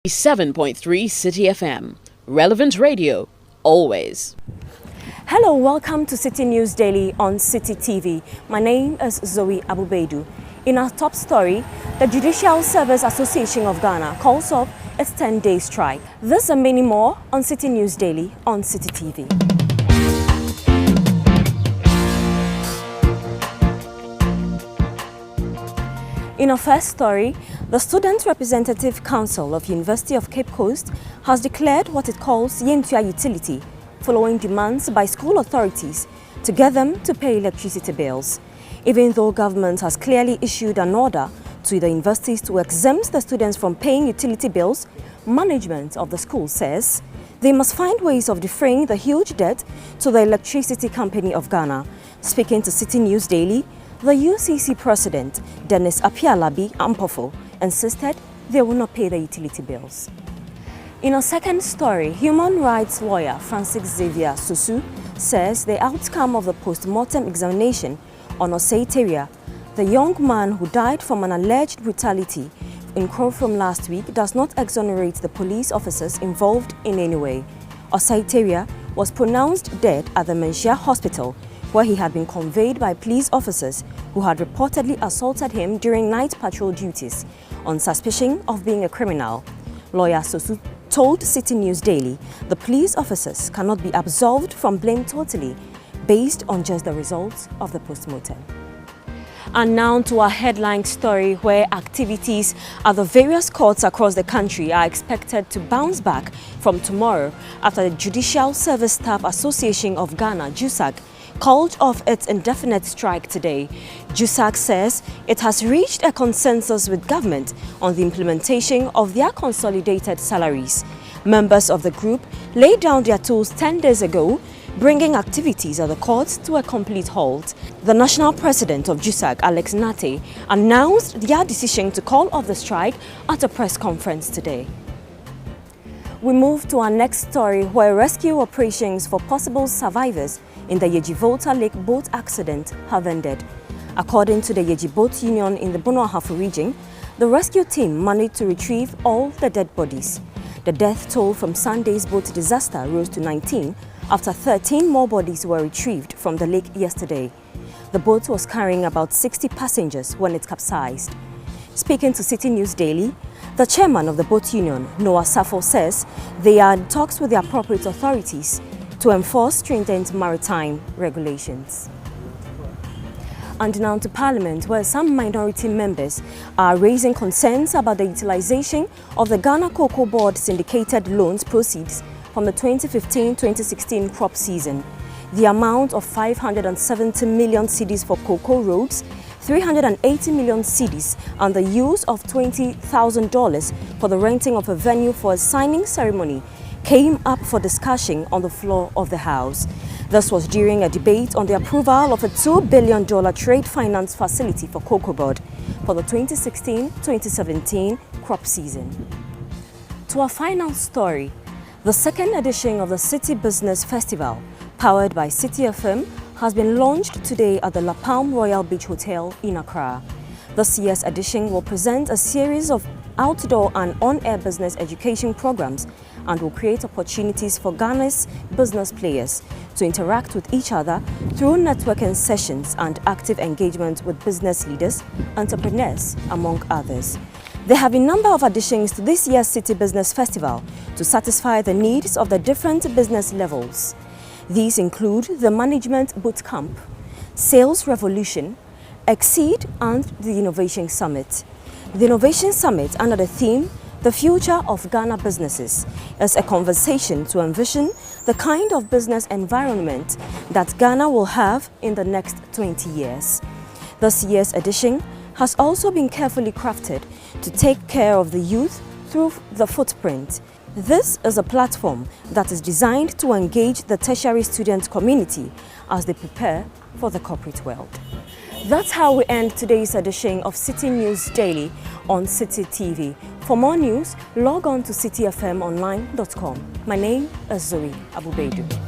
7.3 Citi FM. Relevant radio, always. Hello, welcome to Citi News Daily on Citi TV. My name is Zoe Abu-Baidoo. In our top story, the Judicial Service Association of Ghana calls off its 10-day strike. This and many more on Citi News Daily on Citi TV. In our first story, the Student Representative Council of University of Cape Coast has declared what it calls yentua utility, following demands by school authorities to get them to pay electricity bills. Even though government has clearly issued an order to the universities to exempt the students from paying utility bills, management of the school says they must find ways of defraying the huge debt to the Electricity Company of Ghana. Speaking to Citi News Daily, the UCC president, Dennis Apialabi Ampofo, insisted they will not pay the utility bills. In a second story, human rights lawyer Francis Xavier Susu says the outcome of the postmortem examination on Osei Teria, the young man who died from an alleged brutality in Krofuom last week, does not exonerate the police officers involved in any way. Osei Teria was pronounced dead at the Menchia Hospital, where he had been conveyed by police officers who had reportedly assaulted him during night patrol duties on suspicion of being a criminal. Lawyer Susu told Citi News Daily the police officers cannot be absolved from blame totally based on just the results of the postmortem. And now to our headline story, where activities at the various courts across the country are expected to bounce back from tomorrow after the Judicial Service Staff Association of Ghana, JUSAG, called off its indefinite strike today. JUSAG says it has reached a consensus with government on the implementation of their consolidated salaries. Members of the group laid down their tools 10 days ago, bringing activities at the courts to a complete halt. The national president of JUSAG, Alex Nate, announced their decision to call off the strike at a press conference today. We move to our next story, where rescue operations for possible survivors in the Volta Lake boat accident have ended. According to the Yeji Boat Union in the Bono Ahafo region, the rescue team managed to retrieve all the dead bodies. The death toll from Sunday's boat disaster rose to 19 after 13 more bodies were retrieved from the lake yesterday. The boat was carrying about 60 passengers when it capsized. Speaking to Citi News Daily, the chairman of the boat union, Noah Safo, says they are in talks with the appropriate authorities to enforce stringent maritime regulations. And now to Parliament, where some minority members are raising concerns about the utilization of the Ghana Cocoa Board syndicated loans proceeds from the 2015-2016 crop season. The amount of 570 million cedis for cocoa roads, 380 million cedis, and the use of $20,000 for the renting of a venue for a signing ceremony came up for discussion on the floor of the House. This was during a debate on the approval of a $2 billion trade finance facility for Cocoa Board for the 2016-2017 crop season. To our final story, the second edition of the Citi Business Festival, powered by Citi FM, has been launched today at the La Palm Royal Beach Hotel in Accra. This year's edition will present a series of outdoor and on-air business education programs and will create opportunities for Ghana's business players to interact with each other through networking sessions and active engagement with business leaders, entrepreneurs, among others. There have been a number of additions to this year's Citi Business Festival to satisfy the needs of the different business levels. These include the Management Bootcamp, Sales Revolution, Exceed, and the Innovation Summit. The Innovation Summit, under the theme The Future of Ghana Businesses, is a conversation to envision the kind of business environment that Ghana will have in the next 20 years. This year's edition has also been carefully crafted to take care of the youth through the footprint. This is a platform that is designed to engage the tertiary student community as they prepare for the corporate world. That's how we end today's edition of Citi News Daily on Citi TV. For more news, log on to citifmonline.com. My name is Zoe Abu-Baidoo.